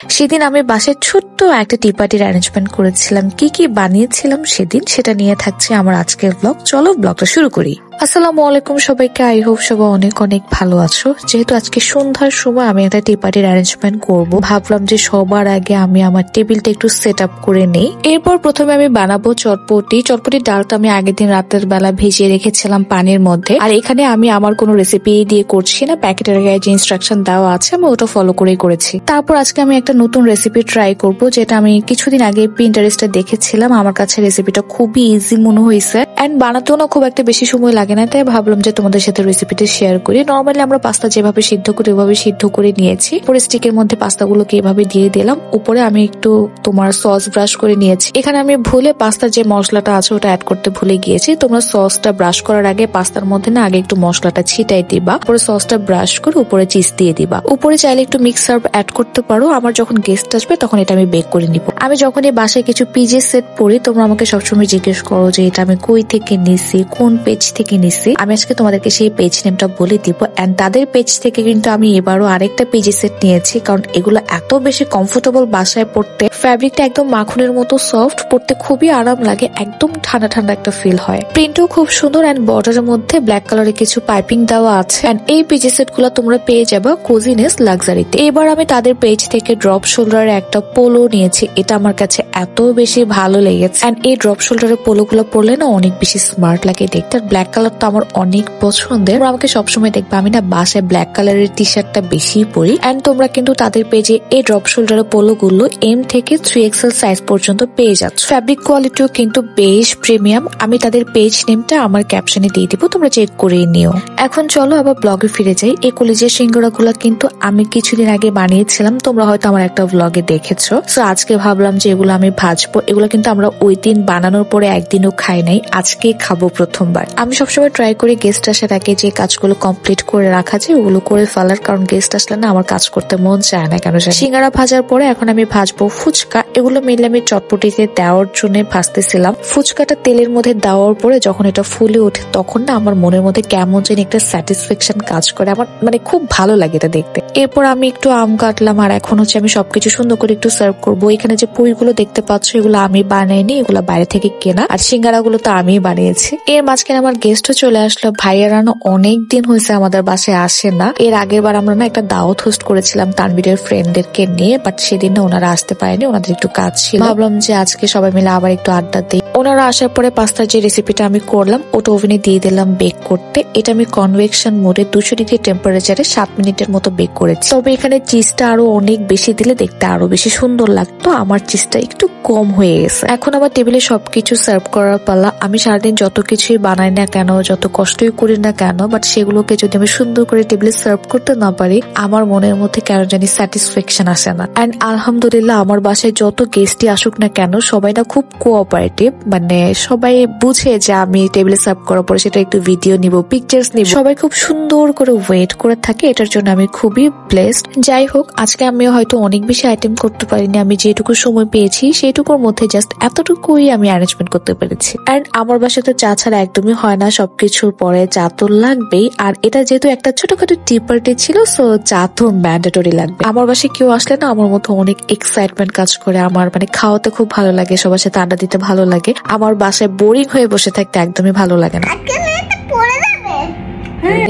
সেদিন আমি বাসায় ছোট্ট একটা টি পার্টির অ্যারেঞ্জমেন্ট করেছিলাম। কি কি বানিয়েছিলাম সেদিন সেটা নিয়ে থাকছে আমার আজকের ব্লগ। চলো ব্লগটা শুরু করি। আসসালামু আলাইকুম সবাইকে, আই হোপ সবাই অনেক অনেক ভালো আছো। যেহেতু আজকে সন্ধ্যার সময় আমি একটা টি পার্টির অ্যারেঞ্জমেন্ট করবো, ভাবলাম যে সবার আগে আমি আমার টেবিলটা একটু সেট আপ করে নেই। এরপর প্রথমে আমি বানাবো চটপটির ডালটা আমি আগের দিন রাতের বেলা ভিজিয়ে রেখেছিলাম পানির মধ্যে। আর এখানে আমি আমার কোনো রেসিপি দিয়ে করছি না, প্যাকেটের গায়ে যে ইনস্ট্রাকশন দেওয়া আছে আমি ওটা ফলো করেই করেছি। তারপর আজকে আমি একটা নতুন রেসিপি ট্রাই করব, যেটা আমি কিছুদিন আগে পিন্টারেস্টে দেখেছিলাম। আমার কাছে রেসিপিটা খুবই ইজি মনে হয়েছে এন্ড বানাতেও না খুব একটা বেশি সময় লাগে না, তাই ভাবলাম যে তোমাদের সাথে রেসিপিটা শেয়ার করি। নর্মালি আমরা পাস্তা যেভাবে সিদ্ধ করি ওইভাবে সিদ্ধ করে নিয়েছি। পরে স্টিকের মধ্যে পাস্তাগুলোকে এভাবে দিয়ে দিলাম। উপরে আমি একটু তোমার সস ব্রাশ করে নিয়েছি। এখানে আমি ভুলে পাস্তার যে মশলাটা আছে ওটা অ্যাড করতে ভুলে গিয়েছি। তোমরা সসটা ব্রাশ করার আগে পাস্তার মধ্যে না আগে একটু মশলাটা ছিটাই দিবা, পরে সসটা ব্রাশ করে উপরে চিজ দিয়ে দিবা। উপরে চাইলে একটু মিক্স হার্ব অ্যাড করতে পারো। আমার যখন গেস্ট আসবে তখন এটা আমি বেক করে নিব। আমি যখন এই বাসায় কিছু পিজে সেট পড়ি তোমরা আমাকে সবসময় জিজ্ঞেস করো যে এটা আমি কই থেকে নিছি, কোন পেজ থেকে নিছি। আমি আজকে তোমাদেরকে সেই পেজ নেমটা বলে দিব। এন্ড তাদের পেজ থেকে কিন্তু আমি এবারও আরেকটা পিজে সেট নিয়েছি, কারণ এগুলো এত বেশি কমফোর্টেবল বাসায় পড়তে। ফ্যাব্রিকটা একদম মাখনের মতো সফট, পড়তে খুবই আরাম লাগে, একদম ঠান্ডা ঠান্ডা একটা ফিল হয়। প্রিন্টও খুব সুন্দর এন্ড বর্ডারের মধ্যে ব্ল্যাক কালারের কিছু পাইপিং দেওয়া আছে। এন্ড এই পিজে সেট গুলো তোমরা পেয়ে যাবে কোজিনেস লাক্সারিতে। এবার আমি তাদের পেজ থেকে ড্রপ শোল্ডারের একটা পোলো নিয়েছি। এটা আমার কাছে এত বেশি ভালো লেগেছে। এন্ড এই ড্রপ শোল্ডারের পোলো গুলো পরলে না অনেক বেশি স্মার্ট লাগে দেখতে। ব্ল্যাক কালার তো আমার অনেক পছন্দের। আমাকে সবসময় দেখবে আমি না বাসায় ব্ল্যাক কালারের টি শার্টটা বেশি পরি। এন্ড তোমরা কিন্তু তাদের পেজে এই ড্রপ শোল্ডারের পোলো গুলো এম থেকে 3XL সাইজ পর্যন্ত পেয়ে যাচ্ছ। ফ্যাব্রিক কোয়ালিটিও কিন্তু বেশ প্রিমিয়াম। আমি তাদের পেজ নেমটা আমার ক্যাপশনে দিয়ে দিব, তোমরা চেক করে নিও। এখন চলো আবার ব্লগে ফিরে যাই। এই কলিজের সিঙ্গারা গুলা কিন্তু আমি কিছুদিন আগে বানিয়েছিলাম, তোমরা হয়তো আমার একটা ব্লগে দেখেছো। সো আজকে ভাবলাম যে এগুলো আমি ভাজবো। এগুলো কিন্তু আমরা ওই দিন বানানোর পরে একদিনও খাই নাই, আজকে খাবো প্রথমবার। আমি সবসময় ট্রাই করি গেস্ট আসার আগে যে কাজগুলো কমপ্লিট করে রাখা যায় ওগুলো করে ফেলার, কারণ গেস্ট আসলে না আমার কাজ করতে মন চায় না কেন। সিঙ্গারা ভাজার পরে এখন আমি ভাজবো ফুচকা। এগুলো মেনলি আমি চটপটিতে দেওয়ার জন্য ভাজতেছিলাম। ফুচকাটা তেলের মধ্যে দেওয়ার পরে যখন এটা ফুলে ওঠে তখন না আমার মনের মধ্যে কেমন যেন একটা স্যাটিসফ্যাকশন কাজ করে। আমার মানে খুব ভালো লাগে এটা দেখতে। এরপর আমি একটু আম কাটলাম আর এখন হচ্ছে আমি সবকিছু সুন্দর করে একটু সার্ভ করবো। এখানে যে পুরিগুলো দেখতে পাচ্ছ এগুলো আমি বানাইনি, এগুলো বাইরে থেকে কেনা। আর সিঙ্গারা গুলো তো আমি বানিয়েছি। এর মাঝখানে আমার গেস্টও চলে আসলো। ভাইয়ারা না অনেক দিন হয়েছে আমাদের বাসায় আসে না। এর আগের বার আমরা না একটা দাওয়াত হোস্ট করেছিলাম তানবীরের ফ্রেন্ডদেরকে নিয়ে, বাট সেদিন না ওনারা আসতে পারেনি, ওনাদের একটু কাজ ছিল। ভাবলাম যে আজকে সবাই মিলে আবার একটু আড্ডা দিই। ওনারা আসার পরে পাস্তার যে রেসিপিটা আমি করলাম ওটা ওভেনে দিয়ে দিলাম বেক করতে। এটা আমি কনভেকশন মোডে 200 ডিগ্রি টেম্পারেচারে 7 মিনিটের মতো বেক করেছি। তবে এখানে চিজটা আরো অনেক বেশি দিলে দেখতে আরো বেশি সুন্দর লাগতো, আমার চিজটা একটু কম হয়ে গেছে। এখন আমার টেবিলে সবকিছু সার্ভ করার পালা। আমি সারাদিন যত কিছুই বানাই না কেন, যত কষ্টই করি না কেন, বাট সেগুলোকে যদি আমি সুন্দর করে টেবিলে সার্ভ করতে না পারি আমার মনের মধ্যে কেন জানি স্যাটিসফ্যাকশন আসে না। এন্ড আলহামদুলিল্লাহ আমার বাসায় যত গেস্টই আসুক না কেন সবাই না খুব কোঅপারেটিভ, মানে সবাই বুঝে যে আমি টেবিলে সার্ভ করার পরে সেটা একটু ভিডিও নিব, পিকচার্স নিব। সবাই খুব সুন্দর করে ওয়েট করে থাকে, এটার জন্য আমি খুবই ব্লেসড। যাই হোক আজকে আমি হয়তো অনেক বেশি আইটেম করতে পারিনি, আমি যেটুকু সময় পেয়েছি সেইটুকুর মধ্যে জাস্ট এতটুকুই আমি অ্যারেঞ্জমেন্ট করতে পেরেছি। এন্ড আমার বাসায় তো চা ছাড়া একদমই হয় না, সবকিছুর পরে চা তো লাগবেই। আর এটা যেহেতু একটা ছোটখাটো টি পার্টি ছিল সো চা তো ম্যান্ডেটরি লাগবে। আমার বাসায় কেউ আসলে না আমার মতো অনেক এক্সাইটমেন্ট কাজ করে। আমার মানে খাওয়াতে খুব ভালো লাগে, সবার সাথে আড্ডা দিতে ভালো লাগে। আমার বাসায় বোরিং হয়ে বসে থাকতে একদমই ভালো লাগে না।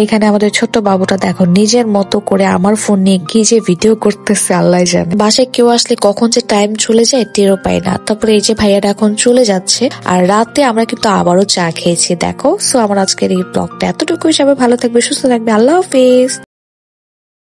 এখানে আমাদের ছোট্ট বাবুটা দেখো নিজের মতো করে আমার ফোন নিয়ে কি যে ভিডিও করতেছে আল্লাহ জানে। বাসায় কেউ আসলে কখন যে টাইম চলে যায় টেরও পাই না। তারপরে এই যে ভাইয়াটা এখন চলে যাচ্ছে আর রাতে আমরা কিন্তু আবারও চা খেয়েছি দেখো। সো আমার আজকের এই ব্লগটা এতটুকুই। সবাই ভালো থাকবে, সুস্থ থাকবে, আল্লাহ হাফেজ।